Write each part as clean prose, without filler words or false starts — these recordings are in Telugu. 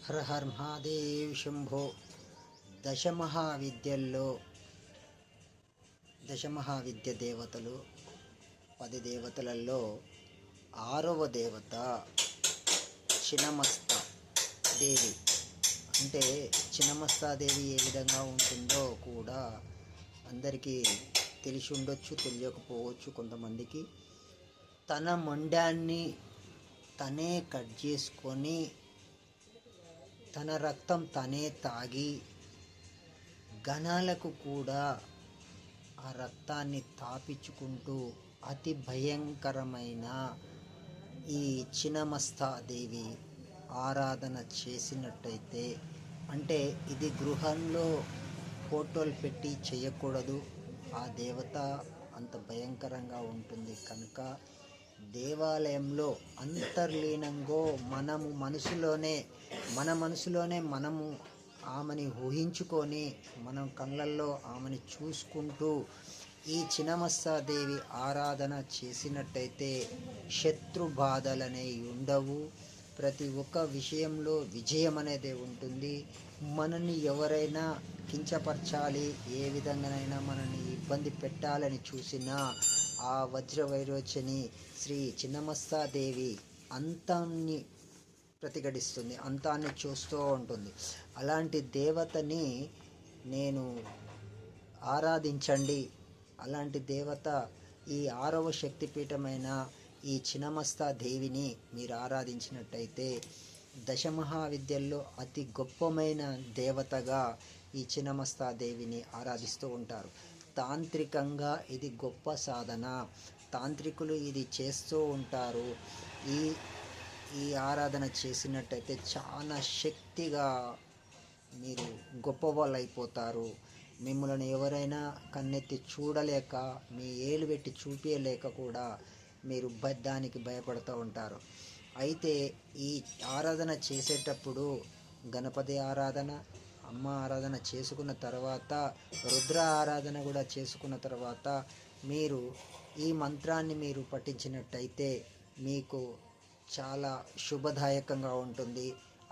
హర హర్ మహాదేవ్ శంభో. దశమహావిద్య దేవతలు 10 దేవతలలో 6వ దేవత చినమస్తా దేవి. అంటే చినమస్తాదేవి ఏ విధంగా ఉంటుందో కూడా అందరికీ తెలిసి ఉండొచ్చు, తెలియకపోవచ్చు కొంతమందికి. తన మొండాన్ని తనే కట్ చేసుకొని తన రక్తం తనే తాగి గణాలకు కూడా ఆ రక్తాన్ని తాపించుకుంటూ అతి భయంకరమైన ఈ చినమస్తాదేవి ఆరాధన చేసినట్టయితే, అంటే ఇది గృహంలో ఫోటోలు పెట్టి చేయకూడదు. ఆ దేవత అంత భయంకరంగా ఉంటుంది కనుక దేవాలయంలో అంతర్లీనంగా మన మనసులోనే మనము ఆమెని ఊహించుకొని మనం కళ్ళల్లో ఆమెని చూసుకుంటూ ఈ చినమస్తాదేవి ఆరాధన చేసినట్టయితే శత్రు బాధలనేవి ఉండవు. ప్రతి ఒక్క విషయంలో విజయం అనేది ఉంటుంది. మనల్ని ఎవరైనా కించపరచాలి, ఏ విధంగానైనా మనల్ని ఇబ్బంది పెట్టాలని చూసినా ఆ వజ్రవైరోచని శ్రీ చిన్నమస్తాదేవి అంతాన్ని ప్రతిఘటిస్తుంది, అంతాన్ని చూస్తూ ఉంటుంది. అలాంటి దేవతని నేను ఆరాధించండి. అలాంటి దేవత ఈ 6వ శక్తిపీఠమైన ఈ చినమస్తా దేవిని మీరు ఆరాధించినట్టయితే దశమహావిద్యల్లో అతి గొప్పమైన దేవతగా ఈ చినమస్తా దేవిని ఆరాధిస్తూ ఉంటారు. తాంత్రికంగా ఇది గొప్ప సాధన. తాంత్రికులు ఇది చేస్తూ ఉంటారు. ఈ ఆరాధన చేసినట్టయితే చాలా శక్తిగా మీరు గొప్పవాళ్ళు అయిపోతారు. మిమ్మల్ని ఎవరైనా కన్నెత్తి చూడలేక, మీ ఏలు పెట్టి చూపించలేక కూడా మీరు దానికి భయపడుతూ ఉంటారు. అయితే ఈ ఆరాధన చేసేటప్పుడు గణపతి ఆరాధన, అమ్మ ఆరాధన చేసుకున్న తర్వాత రుద్ర ఆరాధన కూడా చేసుకున్న తర్వాత మీరు ఈ మంత్రాన్ని మీరు పఠించినట్టయితే మీకు చాలా శుభదాయకంగా ఉంటుంది.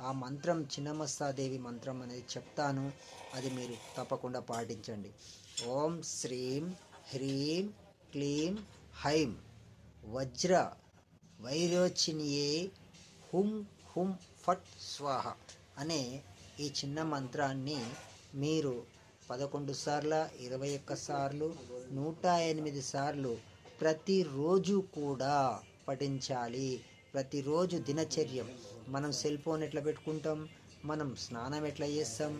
ఆ మంత్రం చిన్నమస్తాదేవి మంత్రం అనేది చెప్తాను, అది మీరు తప్పకుండా పాటించండి. ఓం శ్రీం హ్రీం క్లీం హైం వజ్ర వైరోచినియే హుం హుం ఫట్ స్వాహ అనే ఈ చిన్న మంత్రాన్ని మీరు 11 సార్లు, 21 సార్లు, 108 సార్లు ప్రతిరోజు కూడా పఠించాలి. ప్రతిరోజు దినచర్యం. మనం సెల్ ఫోన్ ఎట్లా పెట్టుకుంటాం, మనం స్నానం ఎట్లా చేస్తాం,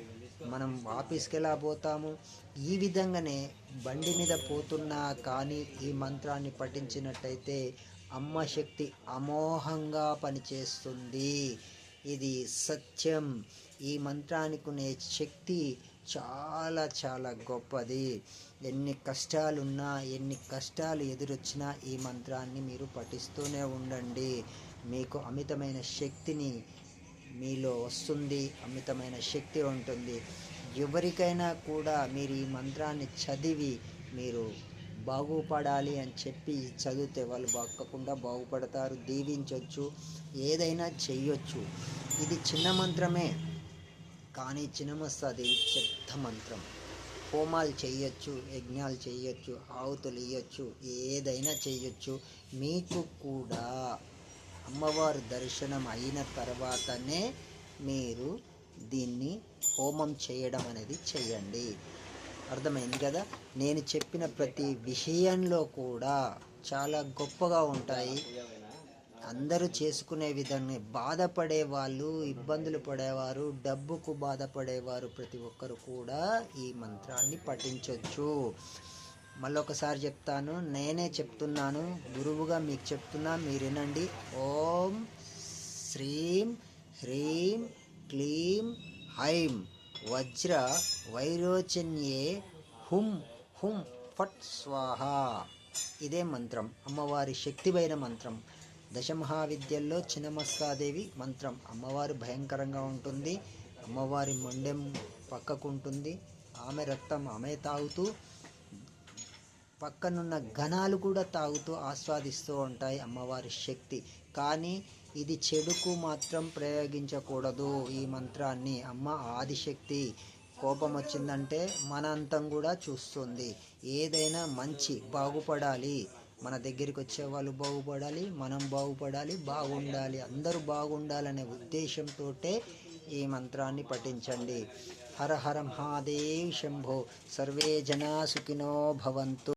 మనం ఆఫీస్కి ఎలా పోతాము, ఈ విధంగానే బండి మీద పోతున్నా కానీ ఈ మంత్రాన్ని పఠించినట్టయితే అమ్మ శక్తి అమోఘంగా పనిచేస్తుంది. ఇది సత్యం. ఈ మంత్రానికి ఉన్న శక్తి చాలా చాలా గొప్పది. ఎన్ని కష్టాలున్నా, ఎన్ని కష్టాలు ఎదురొచ్చినా ఈ మంత్రాన్ని మీరు పఠిస్తూనే ఉండండి. మీకు అమితమైన శక్తిని మీలో వస్తుంది, అమితమైన శక్తి ఉంటుంది. ఎవరికైనా కూడా మీరు ఈ మంత్రాన్ని చదివి మీరు బాగుపడాలి అని చెప్పి చదివితే వాళ్ళు తప్పకుండా బాగుపడతారు. దీవించవచ్చు, ఏదైనా చెయ్యొచ్చు. ఇది చిన్న మంత్రమే కానీ చిన్నమస్తాదేవి పెద్ద మంత్రం. హోమాలు చేయొచ్చు, యజ్ఞాలు చేయొచ్చు, ఆవుతులు ఇవ్వచ్చు, ఏదైనా చేయొచ్చు. మీకు కూడా అమ్మవారి దర్శనం అయిన తర్వాతనే మీరు దీన్ని హోమం చేయడం అనేది చేయండి. అర్థమైంది కదా? నేను చెప్పిన ప్రతి విషయంలో కూడా చాలా గొప్పగా ఉంటాయి. అందరూ చేసుకునే విధంగా బాధపడే వాళ్ళు, ఇబ్బందులు పడేవారు, డబ్బుకు బాధపడేవారు ప్రతి ఒక్కరు కూడా ఈ మంత్రాన్ని పఠించవచ్చు. మళ్ళొకసారి చెప్తాను, నేనే చెప్తున్నాను, గురువుగా మీకు చెప్తున్నా, మీరు వినండి. ఓం శ్రీం హ్రీం క్లీం హైం వజ్ర వైరోచన్యే హుం హుం ఫట్ స్వాహ. ఇదే మంత్రం, అమ్మవారి శక్తివైన మంత్రం. దశమహావిద్యల్లో చిన్నమస్తాదేవి మంత్రం. అమ్మవారు భయంకరంగా ఉంటుంది. అమ్మవారి మొండెం పక్కకు ఉంటుంది. ఆమె రక్తం ఆమె తాగుతూ, పక్కనున్న గణాలు కూడా తాగుతూ ఆస్వాదిస్తూ ఉంటాయి అమ్మవారి శక్తి. కానీ ఇది చెడుకు మాత్రం ప్రయోగించకూడదు. ఈ మంత్రాన్ని అమ్మ ఆదిశక్తి కోపం వచ్చిందంటే మన అంతం కూడా చూస్తుంది. ఏదైనా మంచి బాగుపడాలి, మన దగ్గరికి వచ్చే వాళ్ళు బాగుపడాలి, మనం బాగుపడాలి, బాగుండాలి, అందరూ బాగుండాలనే ఉద్దేశంతో ఈ మంత్రాన్ని పఠించండి. హర హర మహాదేవ్ శంభో. సర్వే జనా సుఖినో భవంతు.